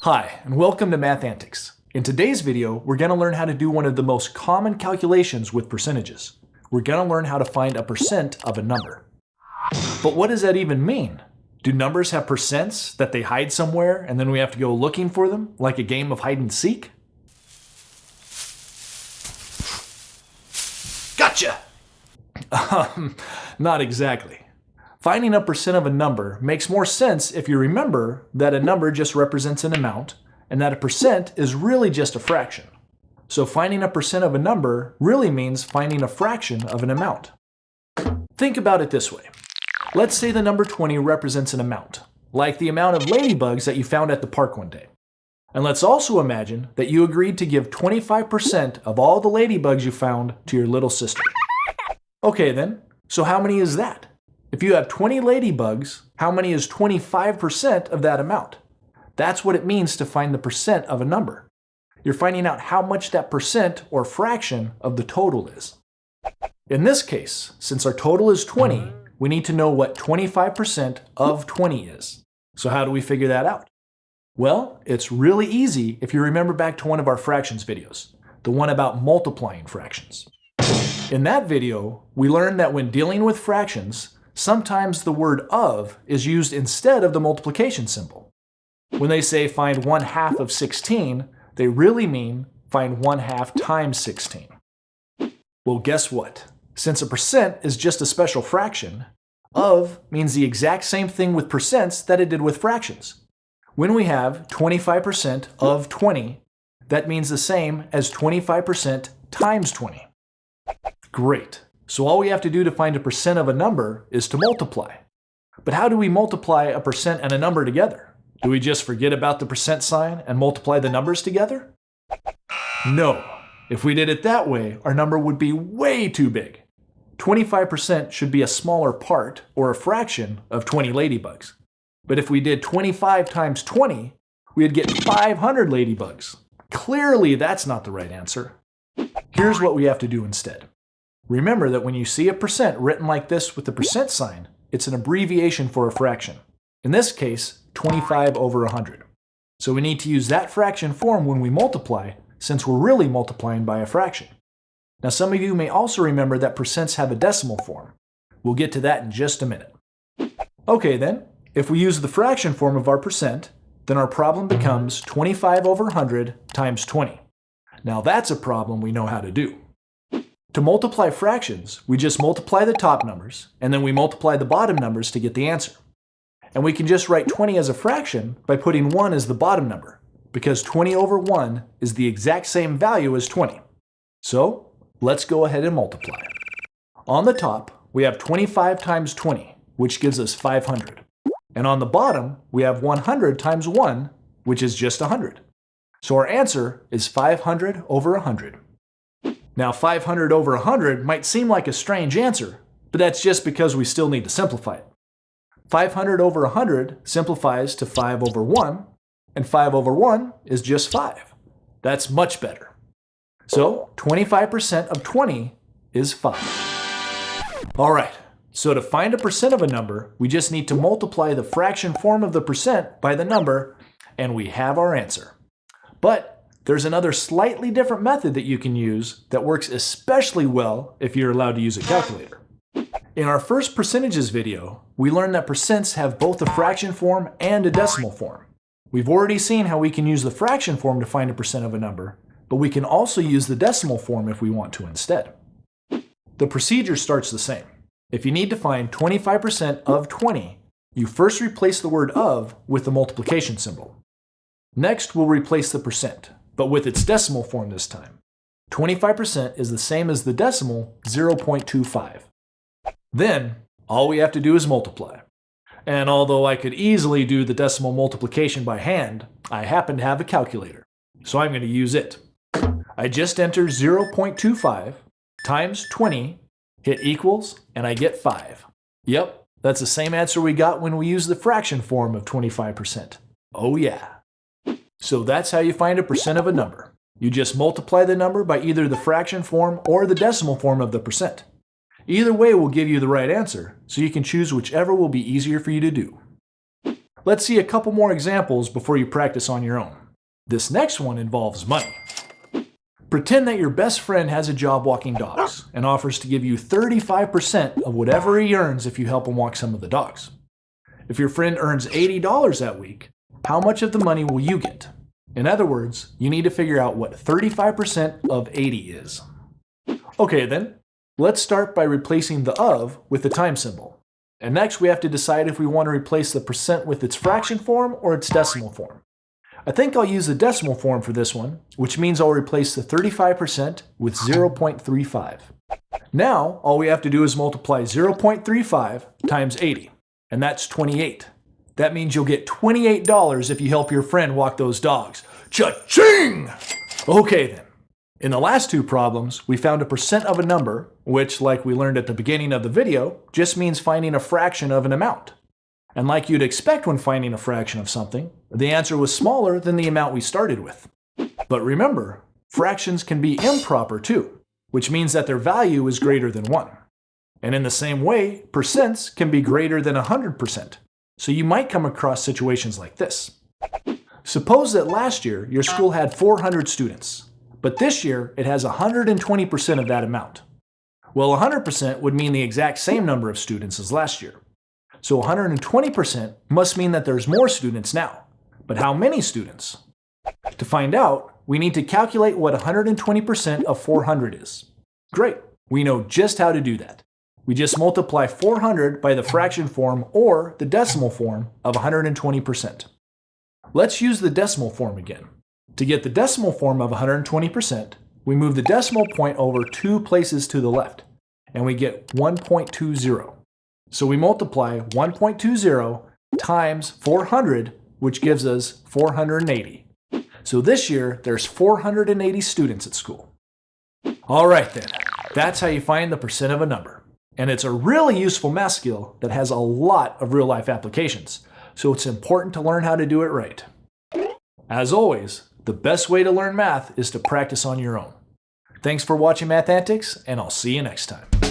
Hi, and welcome to Math Antics. In today's video, we're going to learn how to do one of the most common calculations with percentages. We're going to learn how to find a percent of a number. But what does that even mean? Do numbers have percents that they hide somewhere and then we have to go looking for them, like a game of hide and seek? Gotcha! Not exactly. Finding a percent of a number makes more sense if you remember that a number just represents an amount and that a percent is really just a fraction. So finding a percent of a number really means finding a fraction of an amount. Think about it this way. Let's say the number 20 represents an amount, like the amount of ladybugs that you found at the park one day. And let's also imagine that you agreed to give 25% of all the ladybugs you found to your little sister. Okay then, so how many is that? If you have 20 ladybugs, how many is 25% of that amount? That's what it means to find the percent of a number. You're finding out how much that percent or fraction of the total is. In this case, since our total is 20, we need to know what 25% of 20 is. So how do we figure that out? Well, it's really easy if you remember back to one of our fractions videos, the one about multiplying fractions. In that video, we learned that when dealing with fractions, sometimes the word of is used instead of the multiplication symbol. When they say find 1/2 of 16, they really mean find 1/2 times 16. Well, guess what? Since a percent is just a special fraction, of means the exact same thing with percents that it did with fractions. When we have 25% of 20, that means the same as 25% times 20. Great. So all we have to do to find a percent of a number is to multiply. But how do we multiply a percent and a number together? Do we just forget about the percent sign and multiply the numbers together? No. If we did it that way, our number would be way too big. 25% should be a smaller part, or a fraction, of 20 ladybugs. But if we did 25 times 20, we'd get 500 ladybugs. Clearly that's not the right answer. Here's what we have to do instead. Remember that when you see a percent written like this with the percent sign, it's an abbreviation for a fraction. In this case, 25 over 100. So we need to use that fraction form when we multiply, since we're really multiplying by a fraction. Now some of you may also remember that percents have a decimal form. We'll get to that in just a minute. Okay then, if we use the fraction form of our percent, then our problem becomes 25 over 100 times 20. Now that's a problem we know how to do. To multiply fractions, we just multiply the top numbers, and then we multiply the bottom numbers to get the answer. And we can just write 20 as a fraction by putting 1 as the bottom number, because 20 over 1 is the exact same value as 20. So, let's go ahead and multiply. On the top, we have 25 times 20, which gives us 500. And on the bottom, we have 100 times 1, which is just 100. So our answer is 500 over 100. Now 500 over 100 might seem like a strange answer, but that's just because we still need to simplify it. 500 over 100 simplifies to 5 over 1, and 5 over 1 is just 5. That's much better. So 25% of 20 is 5. All right, so to find a percent of a number, we just need to multiply the fraction form of the percent by the number, and we have our answer. But there's another slightly different method that you can use that works especially well if you're allowed to use a calculator. In our first percentages video, we learned that percents have both a fraction form and a decimal form. We've already seen how we can use the fraction form to find a percent of a number, but we can also use the decimal form if we want to instead. The procedure starts the same. If you need to find 25% of 20, you first replace the word of with the multiplication symbol. Next, we'll replace the percent, but with its decimal form this time. 25% is the same as the decimal 0.25. Then, all we have to do is multiply. And although I could easily do the decimal multiplication by hand, I happen to have a calculator, so I'm going to use it. I just enter 0.25 times 20, hit equals, and I get 5. Yep, that's the same answer we got when we used the fraction form of 25%. Oh yeah. So that's how you find a percent of a number. You just multiply the number by either the fraction form or the decimal form of the percent. Either way will give you the right answer, so you can choose whichever will be easier for you to do. Let's see a couple more examples before you practice on your own. This next one involves money. Pretend that your best friend has a job walking dogs and offers to give you 35% of whatever he earns if you help him walk some of the dogs. If your friend earns $80 that week, how much of the money will you get? In other words, you need to figure out what 35% of 80 is. Okay then, let's start by replacing the of with the time symbol. And next we have to decide if we want to replace the percent with its fraction form or its decimal form. I think I'll use the decimal form for this one, which means I'll replace the 35% with 0.35. Now, all we have to do is multiply 0.35 times 80, and that's 28. That means you'll get $28 if you help your friend walk those dogs. Cha-ching! Okay then. In the last two problems, we found a percent of a number, which, like we learned at the beginning of the video, just means finding a fraction of an amount. And like you'd expect when finding a fraction of something, the answer was smaller than the amount we started with. But remember, fractions can be improper too, which means that their value is greater than 1. And in the same way, percents can be greater than 100%. So you might come across situations like this. Suppose that last year your school had 400 students, but this year it has 120% of that amount. Well, 100% would mean the exact same number of students as last year. So 120% must mean that there's more students now. But how many students? To find out, we need to calculate what 120% of 400 is. Great, we know just how to do that. We just multiply 400 by the fraction form or the decimal form of 120%. Let's use the decimal form again. To get the decimal form of 120%, we move the decimal point over 2 places to the left, and we get 1.20. So we multiply 1.20 times 400, which gives us 480. So this year, there's 480 students at school. All right then, that's how you find the percent of a number. And it's a really useful math skill that has a lot of real-life applications, so it's important to learn how to do it right. As always, the best way to learn math is to practice on your own. Thanks for watching Math Antics, and I'll see you next time.